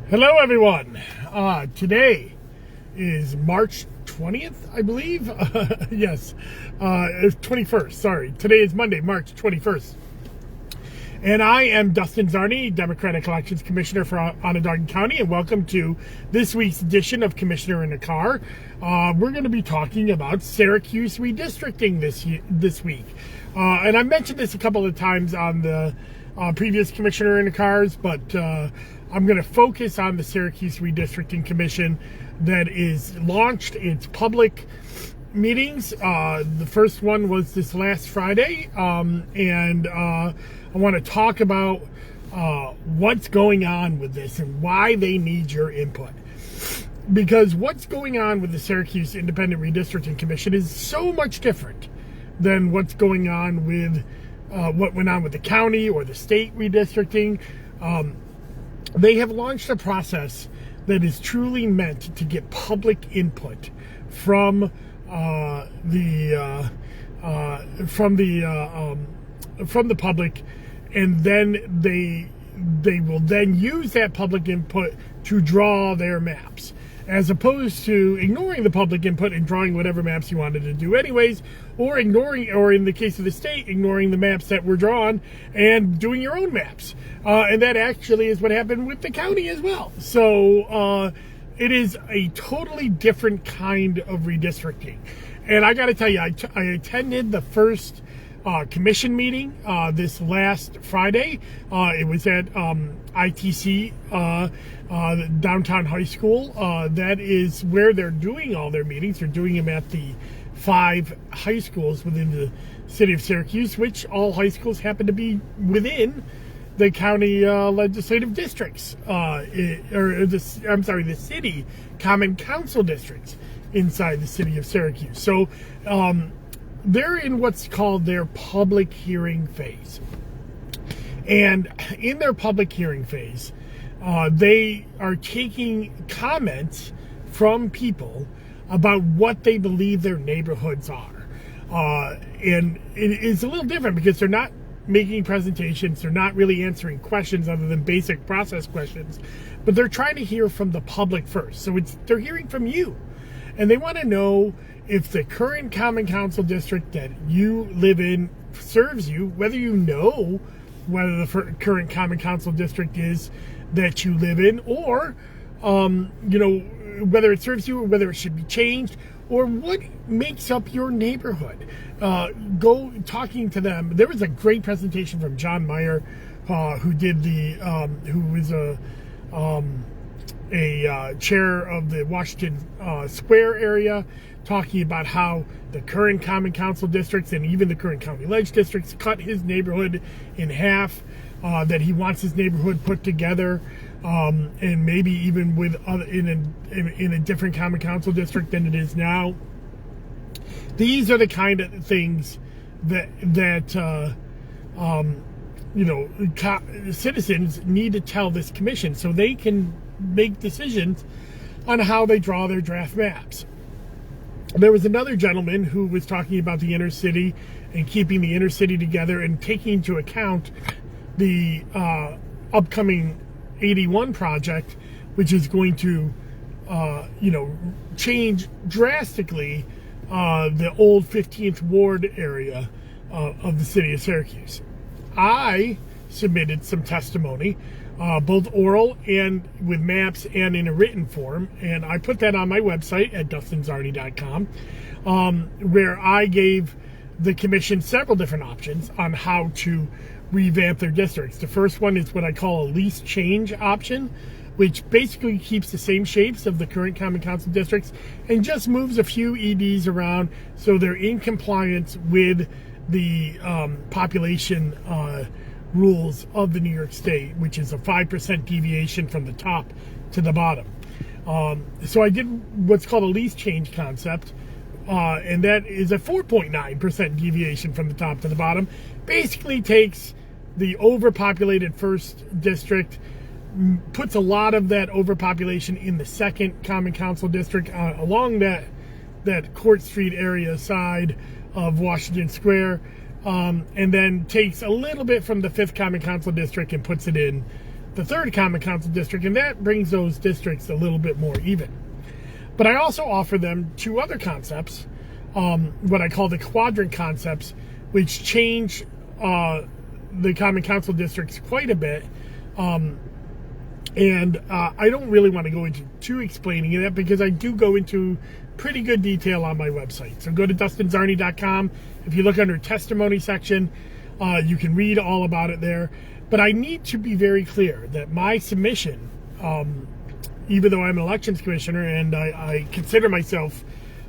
Hello, everyone. Today is March 20th, I believe. Yes, it's 21st. Sorry. Today is Monday, March 21st. And I am Dustin Zarni, Democratic Elections Commissioner for Onondaga County, and welcome to this week's edition of Commissioner in a Car. We're going to be talking about Syracuse redistricting this week. And I mentioned this a couple of times on the previous Commissioner in a Cars, but I'm going to focus on the Syracuse Redistricting Commission that is launched its public meetings. The first one was this last Friday, and I want to talk about what's going on with this and why they need your input. Because what's going on with the Syracuse Independent Redistricting Commission is so much different than what's going on with what went on with the county or the state redistricting. They have launched a process that is truly meant to get public input from the public, and then they will then use that public input to draw their maps, as opposed to ignoring the public input and drawing whatever maps you wanted to do anyways, or in the case of the state, ignoring the maps that were drawn and doing your own maps. And that actually is what happened with the county as well. So it is a totally different kind of redistricting. And I got to tell you, I attended the first commission meeting this last Friday. It was at ITC, downtown high school. That is where they're doing all their meetings. They're doing them at the 5 high schools within the city of Syracuse, which all high schools happen to be within the county legislative districts, the city common council districts inside the city of Syracuse. So they're in what's called their public hearing phase. And in their public hearing phase, they are taking comments from people about what they believe their neighborhoods are. And it is a little different because they're not making presentations, they're not really answering questions other than basic process questions, but they're trying to hear from the public first. So they're hearing from you, and they want to know if the current common council district that you live in serves you, whether you know whether the current common council district is that you live in, or whether it serves you or whether it should be changed, or what makes up your neighborhood. Go talking to them. There was a great presentation from John Meyer, who was a chair of the Washington Square area, talking about how the current common council districts and even the current county ledge districts cut his neighborhood in half, that he wants his neighborhood put together, and maybe even with in a different common council district than it is now. These are the kind of things that citizens need to tell this commission so they can make decisions on how they draw their draft maps. There was another gentleman who was talking about the inner city and keeping the inner city together and taking into account the upcoming 81 project, which is going to change drastically the old 15th Ward area of the city of Syracuse. I submitted some testimony, both oral and with maps and in a written form, and I put that on my website at dustinzarni.com, where I gave the commission several different options on how to revamp their districts. The first one is what I call a least change option, which basically keeps the same shapes of the current common council districts and just moves a few EDs around so they're in compliance with the population rules of the New York State, which is a 5% deviation from the top to the bottom. So I did what's called a least change concept, and that is a 4.9% deviation from the top to the bottom. Basically takes the overpopulated first district, puts a lot of that overpopulation in the second common council district along that Court Street area side of Washington Square, and then takes a little bit from the 5th Common Council District and puts it in the 3rd Common Council district, and that brings those districts a little bit more even. But I also offer them 2 other concepts, what I call the quadrant concepts, which change the Common Council districts quite a bit. And I don't really want to go into explaining that, because I do go into pretty good detail on my website. So go to dustinzarny.com. If you look under testimony section, you can read all about it there. But I need to be very clear that my submission, even though I'm an elections commissioner and I consider myself,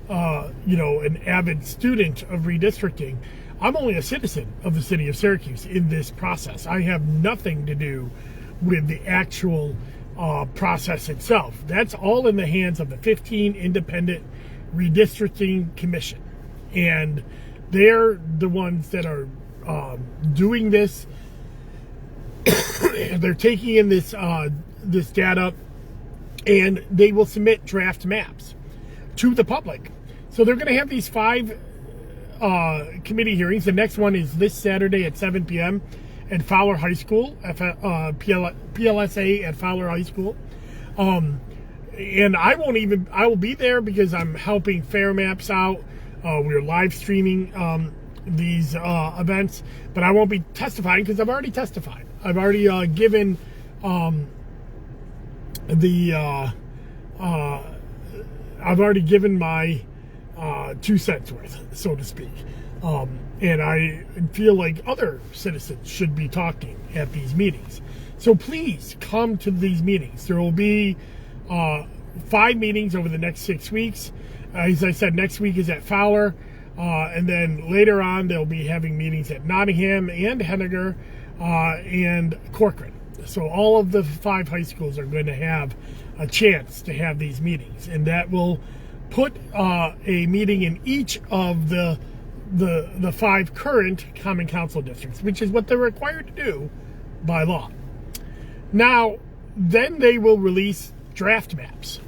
an avid student of redistricting, I'm only a citizen of the city of Syracuse in this process. I have nothing to do with the actual process itself. That's all in the hands of the 15 Independent Redistricting Commission. And they're the ones that are doing this. They're taking in this data, and they will submit draft maps to the public. So they're going to have these 5 committee hearings. The next one is this Saturday at 7 p.m. at Fowler High School, PLSA at Fowler High School. And I will be there because I'm helping Fair Maps out. We're live streaming these events, but I won't be testifying because I've already testified. I've already given I've already given my 2 cents worth, so to speak. And I feel like other citizens should be talking at these meetings. So please come to these meetings. There will be 5 meetings over the next 6 weeks. As I said, next week is at Fowler. And then later on, they'll be having meetings at Nottingham and Henniger and Corcoran. So all of the 5 high schools are going to have a chance to have these meetings. And that will put a meeting in each of the 5 current Common Council districts, which is what they're required to do by law. Now, then they will release draft maps.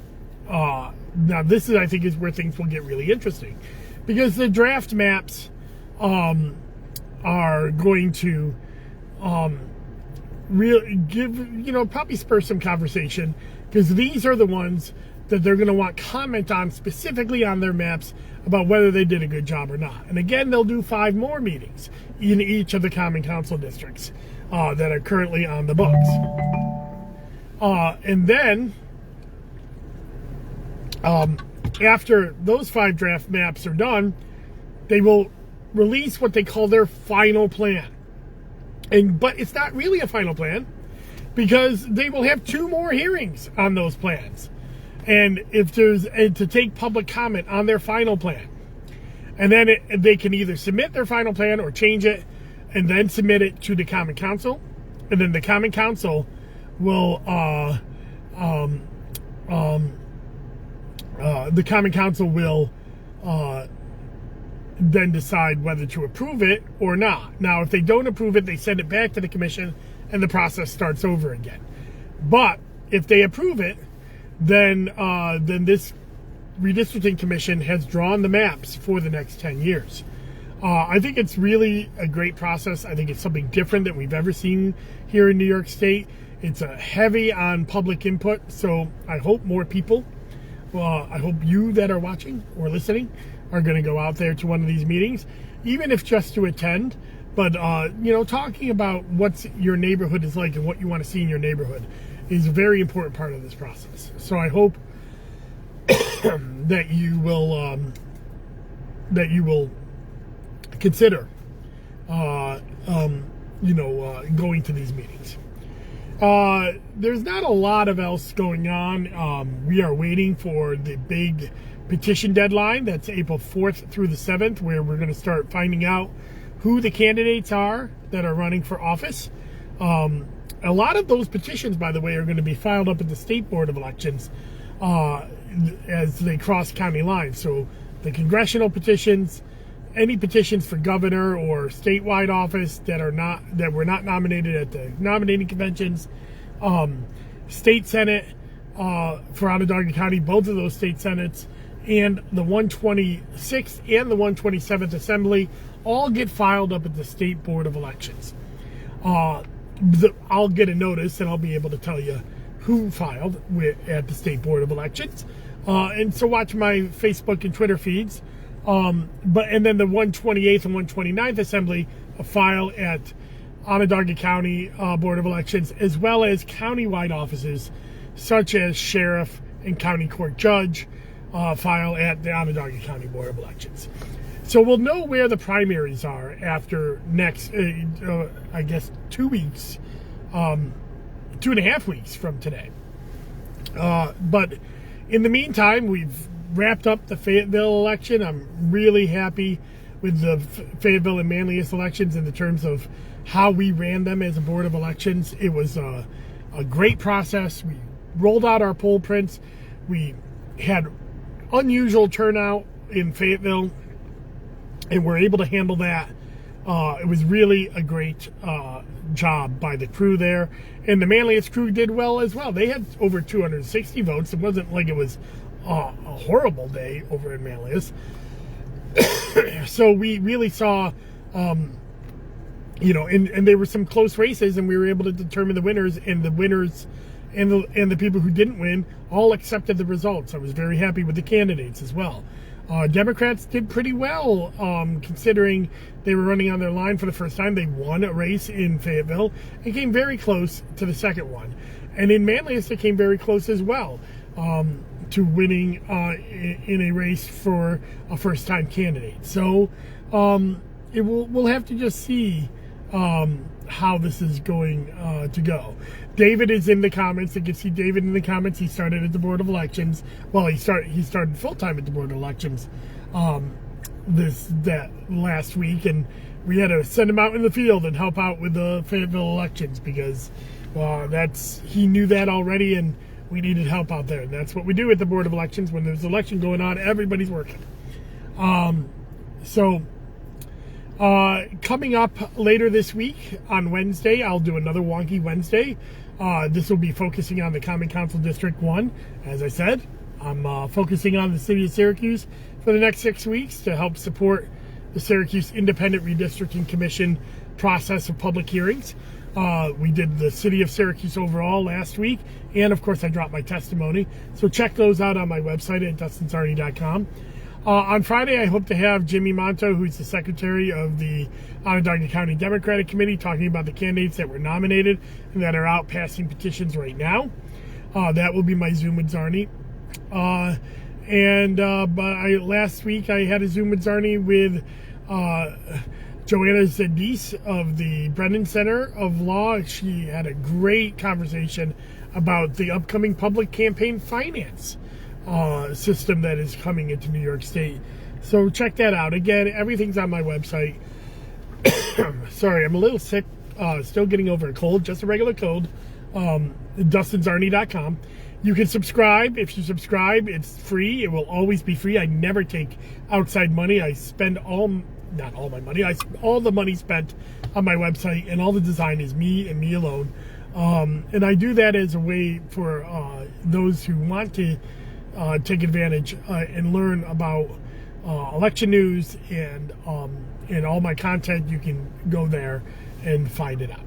Now, this is, I think, is where things will get really interesting, because the draft maps are going to really give, probably spur some conversation, because these are the ones that they're going to want comment on specifically on their maps about whether they did a good job or not. And again, they'll do 5 more meetings in each of the Common Council districts that are currently on the books. And then, after those 5 draft maps are done, they will release what they call their final plan. But it's not really a final plan, because they will have 2 more hearings on those plans. And to take public comment on their final plan. And then they can either submit their final plan or change it and then submit it to the Common Council. And then the Common Council will then decide whether to approve it or not. Now, if they don't approve it, they send it back to the commission and the process starts over again. But if they approve it, then this redistricting commission has drawn the maps for the next 10 years. I think it's really a great process. I think it's something different than we've ever seen here in New York State. It's heavy on public input, so I hope more people, I hope you that are watching or listening are going to go out there to one of these meetings, even if just to attend. But, talking about what your neighborhood is like and what you want to see in your neighborhood is a very important part of this process. So I hope that you will consider going to these meetings. There's not a lot of else going on. We are waiting for the big petition deadline. That's April 4th through the 7th, where we're going to start finding out who the candidates are that are running for office. A lot of those petitions, by the way, are going to be filed up at the State Board of Elections as they cross county lines. So the congressional petitions, any petitions for governor or statewide office that were not nominated at the nominating conventions, state senate for Onondaga County, both of those state senates, and the 126th and the 127th Assembly all get filed up at the State Board of Elections. I'll get a notice and I'll be able to tell you who filed at the State Board of Elections. And so watch my Facebook and Twitter feeds. And then the 128th and 129th Assembly file at Onondaga County Board of Elections, as well as countywide offices such as sheriff and county court judge file at the Onondaga County Board of Elections. So we'll know where the primaries are after next, I guess, 2 weeks, 2.5 weeks from today. But in the meantime, we've wrapped up the Fayetteville election. I'm really happy with the Fayetteville and Manlius elections in the terms of how we ran them as a Board of Elections. It was a great process. We rolled out our poll prints. We had unusual turnout in Fayetteville, and we're able to handle that. It was really a great job by the crew there. And the Manlius crew did well as well. They had over 260 votes. It wasn't like it was a horrible day over in Manlius. So we really saw, and there were some close races, and we were able to determine the winners, and the winners and the people who didn't win all accepted the results. I was very happy with the candidates as well. Democrats did pretty well, considering they were running on their line for the first time. They won a race in Fayetteville and came very close to the second one. And in Manlius, they came very close as well to winning in a race for a first-time candidate. So we'll have to just see how this is going to go. David is in the comments. You can see David in the comments. He started at the Board of Elections. Well, he started full-time at the Board of Elections that last week, and we had to send him out in the field and help out with the Fayetteville elections because he knew that already, and we needed help out there. And that's what we do at the Board of Elections. When there's an election going on, everybody's working. Coming up later this week on Wednesday, I'll do another Wonky Wednesday. This will be focusing on the Common Council District 1. As I said, I'm focusing on the City of Syracuse for the next 6 weeks to help support the Syracuse Independent Redistricting Commission process of public hearings. We did the City of Syracuse overall last week, and of course I dropped my testimony. So check those out on my website at dustinsarney.com. On Friday, I hope to have Jimmy Monto, who's the secretary of the Onondaga County Democratic Committee, talking about the candidates that were nominated and that are out passing petitions right now. That will be my Zoom with Zarni. Last week I had a Zoom with Zarni with Joanna Zedis of the Brennan Center of Law. She had a great conversation about the upcoming public campaign finance system that is coming into New York State. So check that out. Again, everything's on my website. Sorry, I'm a little sick. Still getting over a cold, just a regular cold. dustinsarney.com. You can subscribe. If you subscribe, it's free. It will always be free. I never take outside money. I spend not all my money. All the money spent on my website, and all the design is me and me alone. And I do that as a way for those who want to take advantage and learn about election news and all my content. You can go there and find it out.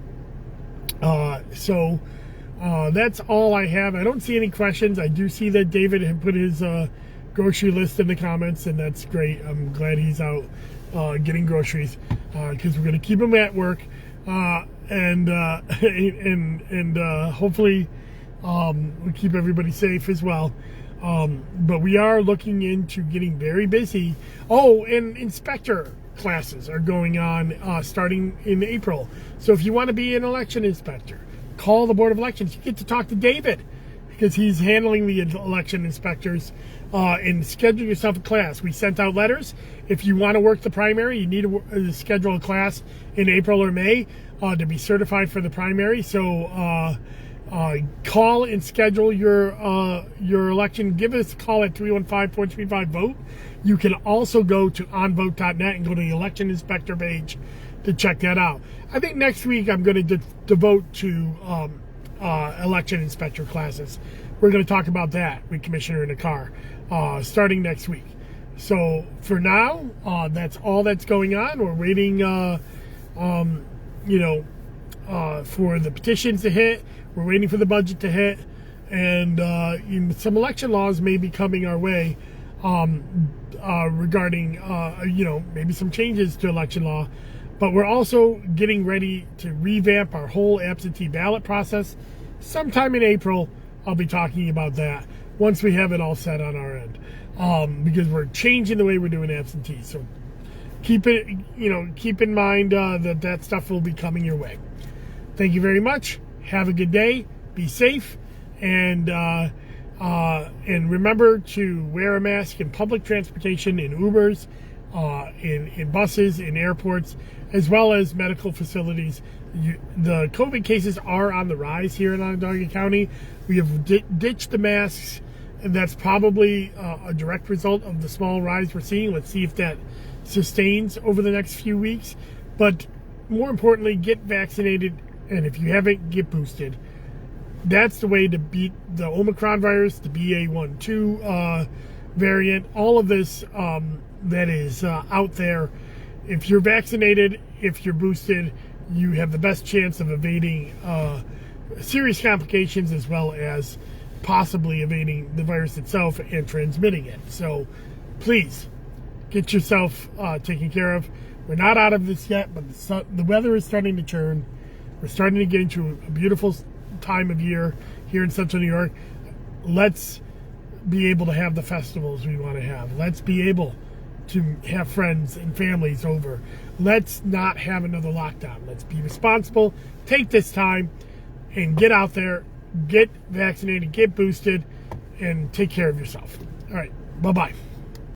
That's all I have. I don't see any questions. I do see that David had put his grocery list in the comments, and that's great. I'm glad he's out getting groceries because we're going to keep him at work and hopefully we'll keep everybody safe as well. But we are looking into getting very busy. Oh, and inspector classes are going on starting in April. So if you want to be an election inspector, call the Board of Elections. You get to talk to David because he's handling the election inspectors, and schedule yourself a class. We sent out letters. If you want to work the primary, you need to schedule a class in April or May to be certified for the primary. So call and schedule your election. Give us a call at 315-435-VOTE. You can also go to onvote.net and go to the election inspector page to check that out. I think next week I'm going to devote to election inspector classes. We're going to talk about that with Commissioner in a car starting next week. So for now, that's all that's going on. We're waiting, for the petitions to hit. We're waiting for the budget to hit, and some election laws may be coming our way regarding maybe some changes to election law. But we're also getting ready to revamp our whole absentee ballot process. Sometime in April, I'll be talking about that once we have it all set on our end, because we're changing the way we're doing absentees. So keep in mind that stuff will be coming your way. Thank you very much. Have a good day. Be safe, and remember to wear a mask in public transportation, in Ubers, in buses, in airports, as well as medical facilities. The COVID cases are on the rise here in Onondaga County. We have ditched the masks, and that's probably a direct result of the small rise we're seeing. Let's see if that sustains over the next few weeks. But more importantly, get vaccinated, and if you haven't, get boosted. That's the way to beat the Omicron virus, the BA.1.2 variant, all of this that is out there. If you're vaccinated, if you're boosted, you have the best chance of evading serious complications, as well as possibly evading the virus itself and transmitting it. So please get yourself taken care of. We're not out of this yet, but the weather is starting to turn. We're starting to get into a beautiful time of year here in Central New York. Let's be able to have the festivals we want to have. Let's be able to have friends and families over. Let's not have another lockdown. Let's be responsible. Take this time and get out there, get vaccinated, get boosted, and take care of yourself. All right. Bye-bye.